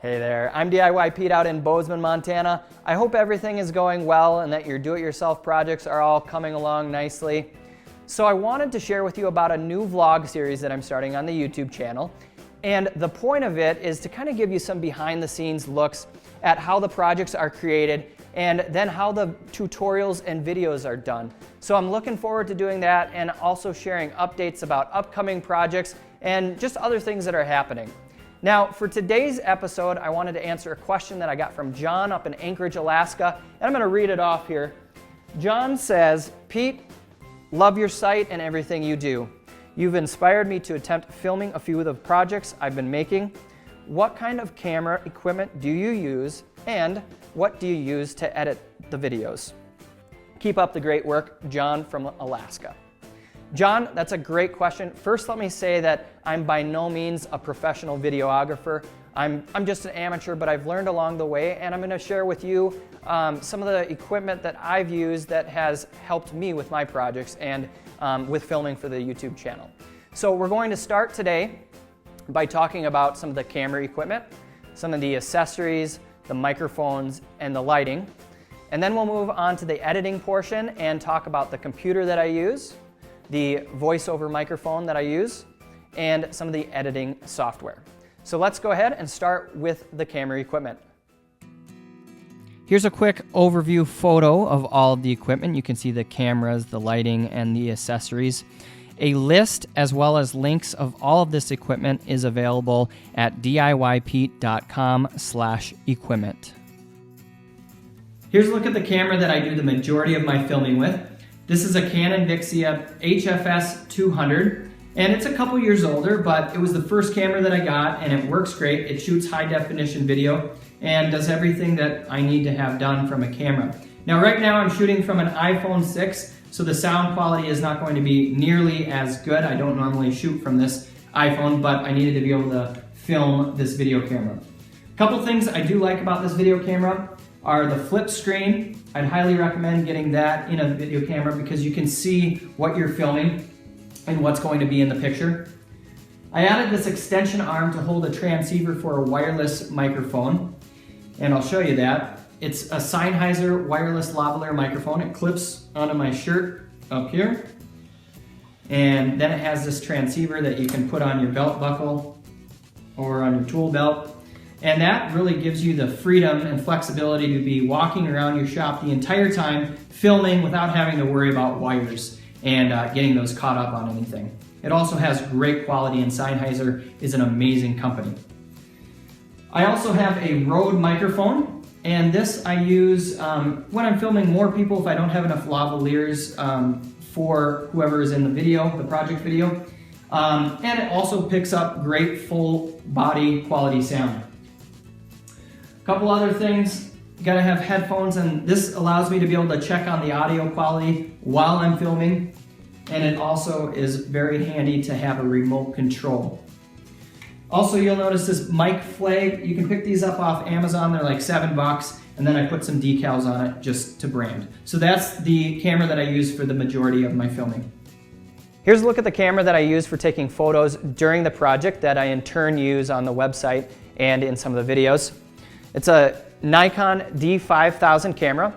Hey there, I'm DIY Pete out in Bozeman, Montana. I hope everything is going well and that your do-it-yourself projects are all coming along nicely. So I wanted to share with you about a new vlog series that I'm starting on the YouTube channel. And the point of it is to kind of give you some behind-the-scenes looks at how the projects are created and then how the tutorials and videos are done. So I'm looking forward to doing that and also sharing updates about upcoming projects and just other things that are happening. Now, for today's episode, I wanted to answer a question that I got from John up in Anchorage, Alaska, and I'm going to read it off here. John says, "Pete, love your site and everything you do. You've inspired me to attempt filming a few of the projects I've been making. What kind of camera equipment do you use, and what do you use to edit the videos?" Keep up the great work, John from Alaska. John, that's a great question. First, let me say that I'm by no means a professional videographer. I'm just an amateur, but I've learned along the way, and I'm going to share with you some of the equipment that I've used that has helped me with my projects and with filming for the YouTube channel. So we're going to start today by talking about some of the camera equipment, some of the accessories, the microphones, and the lighting. And then we'll move on to the editing portion and talk about the computer that I use, the voiceover microphone that I use, and some of the editing software. So let's go ahead and start with the camera equipment. Here's a quick overview photo of all of the equipment. You can see the cameras, the lighting, and the accessories. A list as well as links of all of this equipment is available at diypete.com/equipment. Here's a look at the camera that I do the majority of my filming with. This is a Canon Vixia HFS 200, and it's a couple years older, but it was the first camera that I got, and it works great. It shoots high definition video and does everything that I need to have done from a camera. Now right now I'm shooting from an iPhone 6, so the sound quality is not going to be nearly as good. I don't normally shoot from this iPhone, but I needed to be able to film this video camera. A couple things I do like about this video camera are the flip screen. I'd highly recommend getting that in a video camera because you can see what you're filming and what's going to be in the picture. I added this extension arm to hold a transceiver for a wireless microphone, and I'll show you that. It's a Sennheiser wireless lavalier microphone. It clips onto my shirt up here, and then it has this transceiver that you can put on your belt buckle or on your tool belt. And that really gives you the freedom and flexibility to be walking around your shop the entire time, filming without having to worry about wires and getting those caught up on anything. It also has great quality, and Sennheiser is an amazing company. I also have a Rode microphone, and this I use when I'm filming more people if I don't have enough lavaliers for whoever is in the video, the project video. And it also picks up great full body quality sound. A couple other things, you gotta have headphones, and this allows me to be able to check on the audio quality while I'm filming, and it also is very handy to have a remote control. Also, you'll notice this mic flag. You can pick these up off Amazon. They're like $7, and then I put some decals on it just to brand. So that's the camera that I use for the majority of my filming. Here's a look at the camera that I use for taking photos during the project that I in turn use on the website and in some of the videos. It's a Nikon D5000 camera.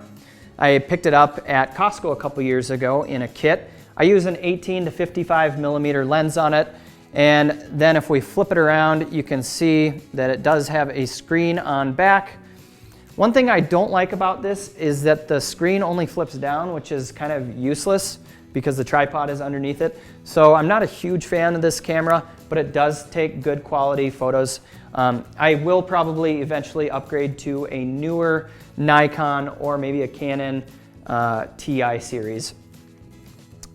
I picked it up at Costco a couple years ago in a kit. I use an 18 to 55 millimeter lens on it, and then if we flip it around, you can see that it does have a screen on back. One thing I don't like about this is that the screen only flips down, which is kind of useless because the tripod is underneath it. So I'm not a huge fan of this camera, but it does take good quality photos. I will probably eventually upgrade to a newer Nikon or maybe a Canon TI series.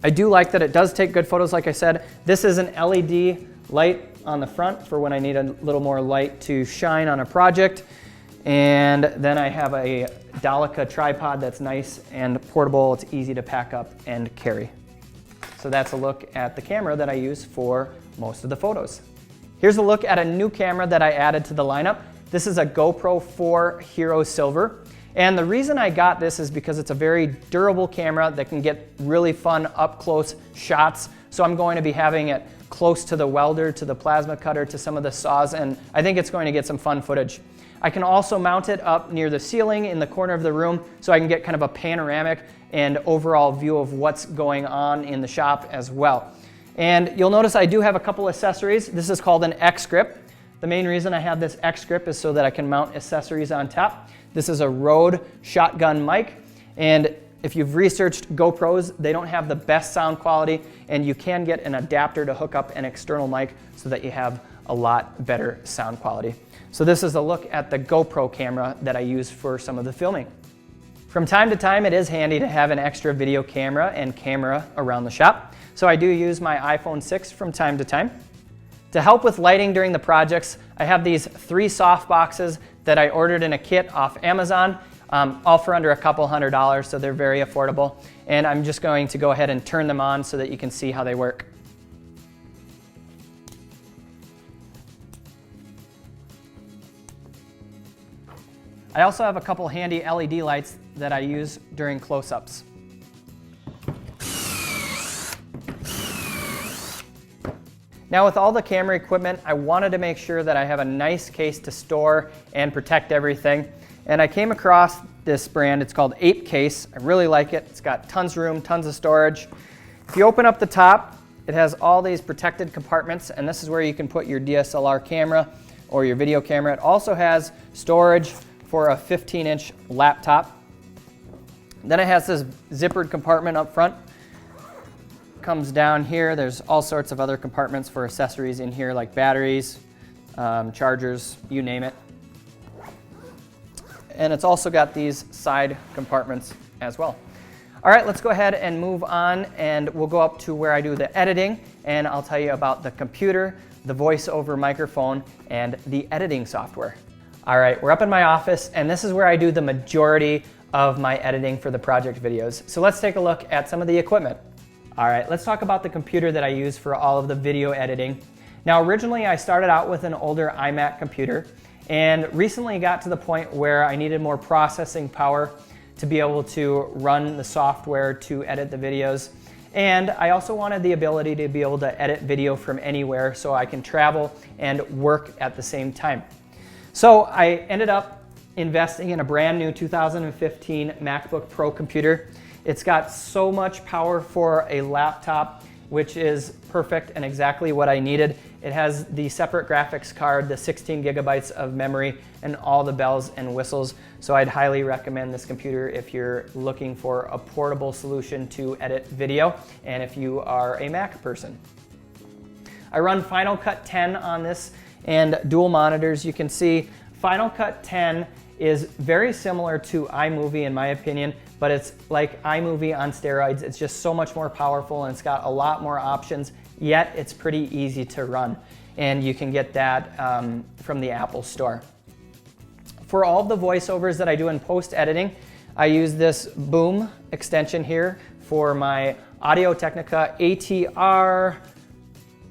I do like that it does take good photos, like I said. This is an LED light on the front for when I need a little more light to shine on a project. And then I have a Delica tripod that's nice and portable. It's easy to pack up and carry. So that's a look at the camera that I use for most of the photos. Here's a look at a new camera that I added to the lineup. This is a GoPro 4 Hero Silver. And the reason I got this is because it's a very durable camera that can get really fun up-close shots. So I'm going to be having it close to the welder, to the plasma cutter, to some of the saws, and I think it's going to get some fun footage. I can also mount it up near the ceiling in the corner of the room so I can get kind of a panoramic and overall view of what's going on in the shop as well. And you'll notice I do have a couple accessories. This is called an X-grip. The main reason I have this X-grip is so that I can mount accessories on top. This is a Rode shotgun mic, and if you've researched GoPros, they don't have the best sound quality, and you can get an adapter to hook up an external mic so that you have a lot better sound quality. So this is a look at the GoPro camera that I use for some of the filming. From time to time, it is handy to have an extra video camera and camera around the shop. So I do use my iPhone 6 from time to time. To help with lighting during the projects, I have these 3 soft boxes that I ordered in a kit off Amazon, all for under a couple $100, so they're very affordable. And I'm just going to go ahead and turn them on so that you can see how they work. I also have a couple handy LED lights that I use during close-ups. Now with all the camera equipment, I wanted to make sure that I have a nice case to store and protect everything. And I came across this brand, it's called Ape Case. I really like it. It's got tons of room, tons of storage. If you open up the top, it has all these protected compartments, and this is where you can put your DSLR camera or your video camera. It also has storage for a 15-inch laptop. Then it has this zippered compartment up front. Comes down here, there's all sorts of other compartments for accessories in here like batteries, chargers, you name it. And it's also got these side compartments as well. All right, let's go ahead and move on, and we'll go up to where I do the editing, and I'll tell you about the computer, the voice-over microphone, and the editing software. All right, we're up in my office, and this is where I do the majority of my editing for the project videos. So let's take a look at some of the equipment. All right, let's talk about the computer that I use for all of the video editing. Now, originally I started out with an older iMac computer, and recently got to the point where I needed more processing power to be able to run the software to edit the videos. And I also wanted the ability to be able to edit video from anywhere so I can travel and work at the same time. So I ended up investing in a brand new 2015 MacBook Pro computer. It's got so much power for a laptop, which is perfect and exactly what I needed. It has the separate graphics card, the 16 gigabytes of memory, and all the bells and whistles. So I'd highly recommend this computer if you're looking for a portable solution to edit video, and if you are a Mac person. I run Final Cut 10 on this and dual monitors. You can see Final Cut 10 is very similar to iMovie in my opinion, but it's like iMovie on steroids. It's just so much more powerful, and it's got a lot more options, yet it's pretty easy to run. And you can get that from the Apple Store. For all of the voiceovers that I do in post-editing, I use this boom extension here for my Audio-Technica Atr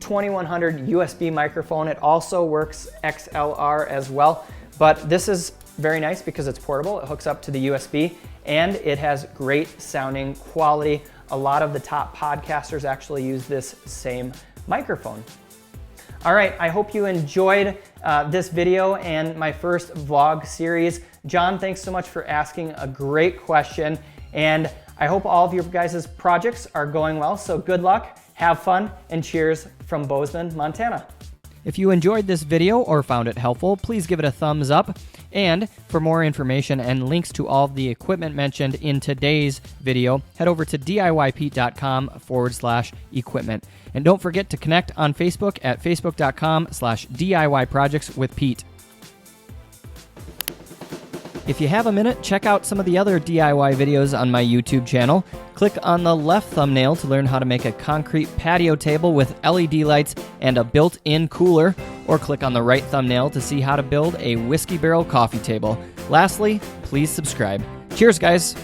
2100 USB microphone. It also works XLR as well, but this is very nice because it's portable. It hooks up to the USB, and it has great sounding quality. A lot of the top podcasters actually use this same microphone. All right, I hope you enjoyed this video and my first vlog series. John, thanks so much for asking a great question, and I hope all of your guys' projects are going well, so good luck, have fun, and cheers from Bozeman, Montana. If you enjoyed this video or found it helpful, please give it a thumbs up. And for more information and links to all of the equipment mentioned in today's video, head over to DIYPete.com/equipment. And don't forget to connect on Facebook at facebook.com/DIYprojectswithPete. If you have a minute, check out some of the other DIY videos on my YouTube channel. Click on the left thumbnail to learn how to make a concrete patio table with LED lights and a built-in cooler, or click on the right thumbnail to see how to build a whiskey barrel coffee table. Lastly, please subscribe. Cheers, guys!